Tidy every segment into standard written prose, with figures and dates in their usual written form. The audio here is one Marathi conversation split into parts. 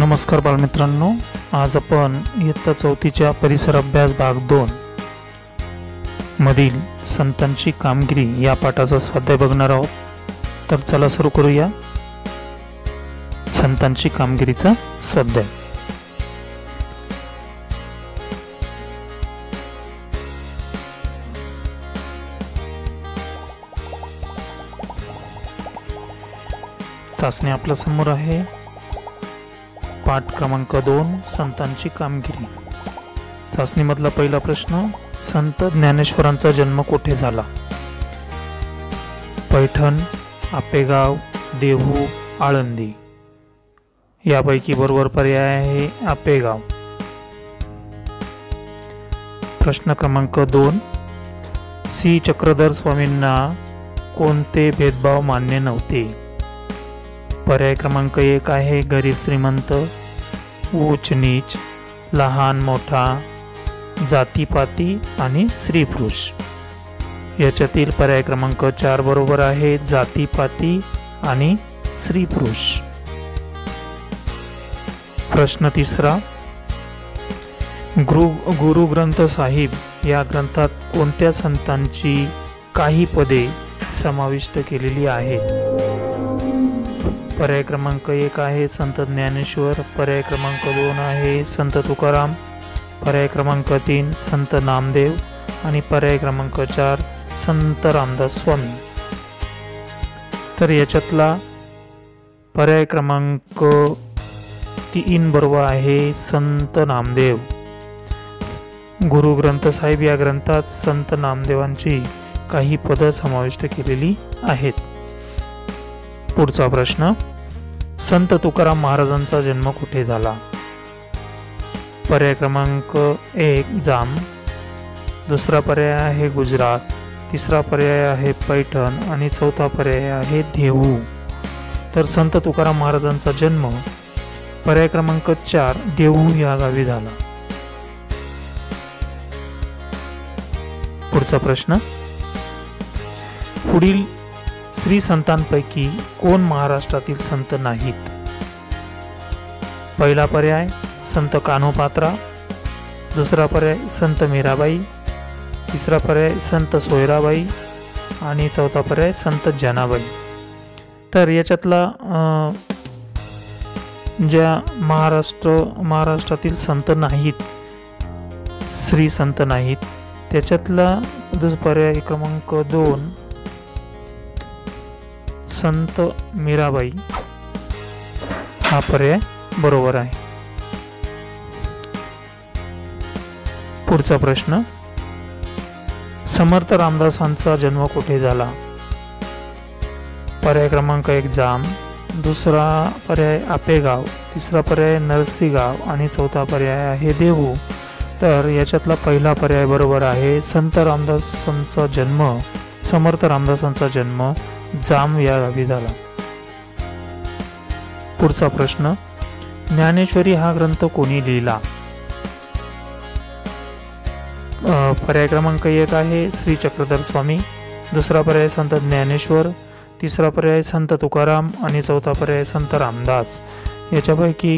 नमस्कार बालमित्रांनो, आज आपण इयत्ता चौथीच्या परिसर अभ्यास भाग 2 मधील संतांची कामगिरी या पाठाचा स्वाध्याय बघणार आहोत। तर चला सुरू करूया संतांची कामगिरीचा स्वाध्याय। चाचणी आपल्या समोर आहे। पाठ क्रमांक 2 संतांची कामगिरी। चाचणीमधला पहिला प्रश्न, संत ज्ञानेश्वरांचा जन्म कुठे झाला? पैठण, आपेगाव, देहू, आळंदी। यापैकी बरोबर पर्याय आहे आपेगाव। प्रश्न क्रमांक 2, श्री चक्रधर स्वामींना कोणते भेदभाव मान्य नव्हते? पर्याय क्रमांक 1 आहे गरीब श्रीमंत, उच्च नीच, लहान मोठा, जातीपाती आणि स्त्री पुरुष। याच्यातील पर्याय क्रमांक 4 बरोबर आहे जातीपाती आणि स्त्री पुरुष। प्रश्न तिसरा, गुरु ग्रंथ साहिब या ग्रंथात कोणत्या संतांची काही पदे समाविष्ट केलेली आहेत? पर्याय क्रमांक 1 आहे संत ज्ञानेश्वर, पर्याय क्रमांक 2 आहे संत तुकाराम, पर्याय क्रमांक 3 संत नामदेव आणि पर्याय क्रमांक 4 संत रामदास स्वामी। तर याच्यातला पर्याय क्रमांक 3 बरोबर आहे संत नामदेव। गुरु ग्रंथ साहिब या ग्रंथात संत नामदेवांची काही पद समाविष्ट केलेली आहेत। पुढचा प्रश्न, संत तुकाराम महाराजांचा जन्म कुठे झाला? पर्याय क्रमांक 1 जाम, दुसरा पर्याय आहे गुजरात, तिसरा पर्याय आहे पैठण आणि चौथा पर्याय आहे देहू। तर संत तुकाराम महाराजांचा जन्म पर्याय क्रमांक 4 देहू या गावी झाला। पुढचा प्रश्न, पुढील श्री संतांपैकी कोण महाराष्ट्रातील संत नाहीत? पहिला पर्याय संत कान्होपात्रा, दुसरा पर्याय संत मीराबाई, तिसरा पर्याय संत सोयराबाई आणि चौथा पर्याय संत जनाबाई। तर याच्यातला ज्या महाराष्ट्रातील संत नाहीत, श्री संत नाहीत, त्याच्यातला पर्याय क्रमांक 2 संत मीराबाई हा पर्याय बरोबर आहे। पुढचा प्रश्न, समर्थ रामदासांचा जन्म कुठे झाला? पर्याय क्रमांक 1 जाम, दुसरा पर्याय आपेगाव, तिसरा पर्याय नरसीगाव आणि चौथा पर्याय आहे देहू। तर याच्यातला पहिला पर्याय बरोबर आहे। समर्थ रामदासांचा जन्म जाम या गावी झाला। पुढचा प्रश्न, ज्ञानेश्वरी हा ग्रंथ कोणी लिहिला? पर्याय क्रमांक 1 आहे श्री चक्रधर स्वामी, दुसरा पर्याय संत ज्ञानेश्वर, तिसरा पर्याय संत तुकाराम आणि चौथा पर्याय संत रामदास। याच्यापैकी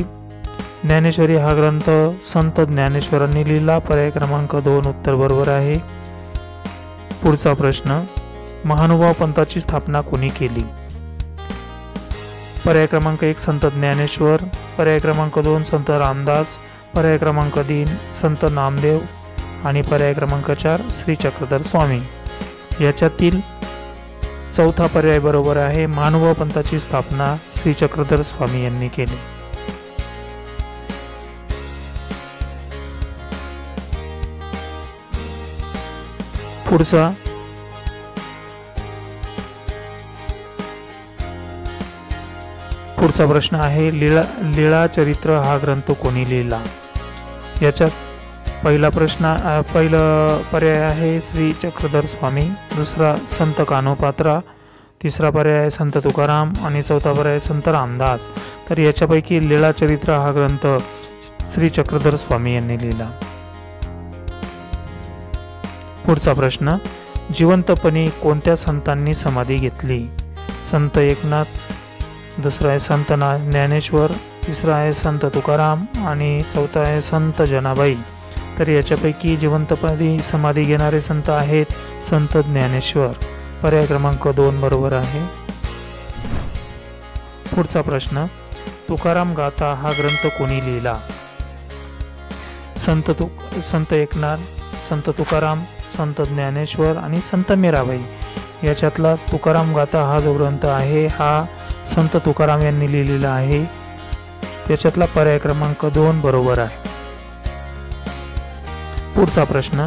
ज्ञानेश्वरी हा ग्रंथ संत ज्ञानेश्वरांनी लिहिला। पर्याय क्रमांक 2 उत्तर बरोबर आहे। पुढचा प्रश्न, महानुभाव पंथाची स्थापना कोणी केली? पर्याय क्रमांक 1 संत ज्ञानेश्वर, पर्याय क्रमांक 2 संत रामदास, पर्याय क्रमांक 3 संत नामदेव आणि पर्याय क्रमांक 4 श्री चक्रधर स्वामी। याच्यातील चौथा पर्याय बरोबर आहे। महानुभाव पंथाची स्थापना श्री चक्रधर स्वामी यांनी केली। पुढचा प्रश्न आहे लीळा चरित्र हा ग्रंथ कोणी लिहिला? याच्यात पहिला पर्याय आहे श्री चक्रधर स्वामी, दुसरा संत कान्होपात्रा, तिसरा पर्याय संत तुकाराम आणि चौथा पर्याय संत रामदास। तर याच्यापैकी लीळा चरित्र हा ग्रंथ श्री चक्रधर स्वामी यांनी लिहिला। पुढचा प्रश्न, जिवंतपणी कोणत्या संतांनी समाधी घेतली? संत एकनाथ, दुसरा आहे संत ज्ञानेश्वर, तिसरा आहे संत तुकाराम आणि चौथा आहे संत जनाबाई। तर याच्यापैकी जिवंतपदी समाधी घेणारे संत आहेत संत ज्ञानेश्वर। पर्याय क्रमांक 2 बरोबर आहे। पुढचा प्रश्न, तुकाराम गाथा हा ग्रंथ कोणी लिहिला? संत एकनाथ, संत तुकाराम, संत ज्ञानेश्वर आणि संत मीराबाई। याच्यातला तुकाराम गाथा हा जो ग्रंथ आहे हा संत तुकाराम यांनी लिहिलेला आहे। त्याच्यातला पर्याय क्रमांक 2 बरोबर आहे। पुढचा प्रश्न,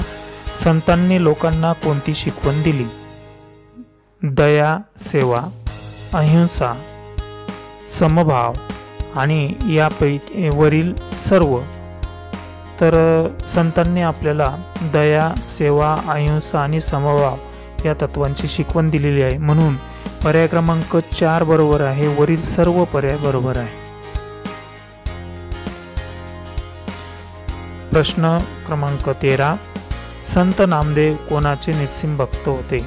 संतांनी लोकांना कोणती शिकवण दिली? दया, सेवा, अहिंसा, समभाव आणि यापैकी वरील सर्व। तर संतांनी आपल्याला दया, सेवा, अहिंसा आणि समभाव या तत्वांची शिकवण दिलेली आहे, म्हणून पर्याय क्रमांक 4 बरोबर आहे। वरील सर्व पर्याय बरोबर आहे। प्रश्न क्रमांक 13, संत नामदेव कोणाचे निस्सिम भक्त होते?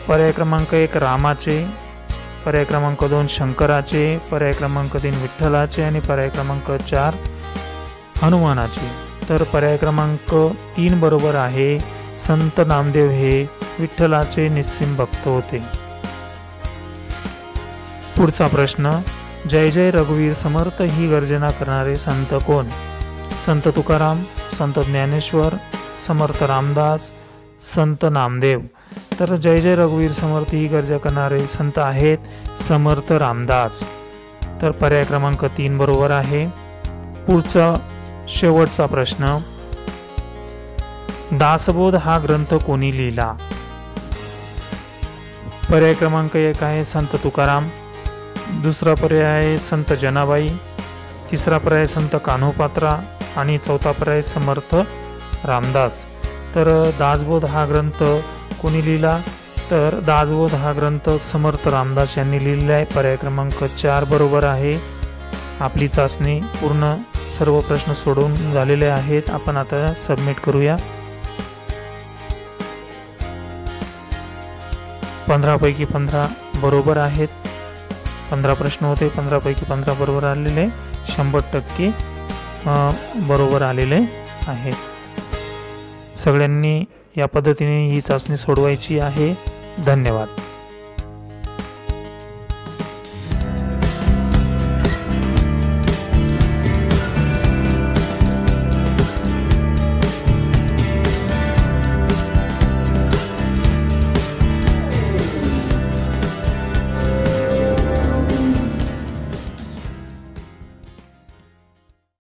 पर्याय क्रमांक 1 रामाचे, पर्याय क्रमांक 2 शंकराचे, पर्याय क्रमांक 3 विठ्ठलाचे आणि पर्याय क्रमांक 4 हनुमानाचे। तर पर्याय क्रमांक 3 बरोबर आहे। संत नामदेव हे विठ्ठलाचे निस्सिम भक्त होते। पुढचा प्रश्न, जय जय रघुवीर समर्थ ही गर्जना करणारे संत कोण? संत तुकाराम, संत ज्ञानेश्वर, समर्थ रामदास, संत नामदेव। तर जय जय रघुवीर समर्थ ही गर्जना करणारे संत आहेत समर्थ रामदास। तर पर्याय क्रमांक 3 बरोबर आहे। पुढचा शेवटचा प्रश्न, दासबोध हा ग्रंथ कोणी लिहिला? पर्याय क्रमांक 1 आहे संत तुकाराम, दुसरा पर्याय आहे संत जनाबाई, तिसरा पर्याय संत कान्होपात्रा आणि चौथा पर्याय समर्थ रामदास। तर दासबोध हा ग्रंथ कोणी लिहिला? तर दासबोध हा ग्रंथ समर्थ रामदास यांनी लिहिलेला आहे। पर्याय क्रमांक 4 बरोबर आहे। आपली चाचणी पूर्ण, सर्व प्रश्न सोडवून झालेले आहेत। आपण आता सबमिट करूया। 15 पैकी 15 बरोबर आहेत। 15 प्रश्न होते, 15 पैकी 15 बरोबर आलेले, 100% बरोबर आलेले आहेत। सगळ्यांनी या पद्धतीने ही चाचणी सोडवायची आहे। धन्यवाद।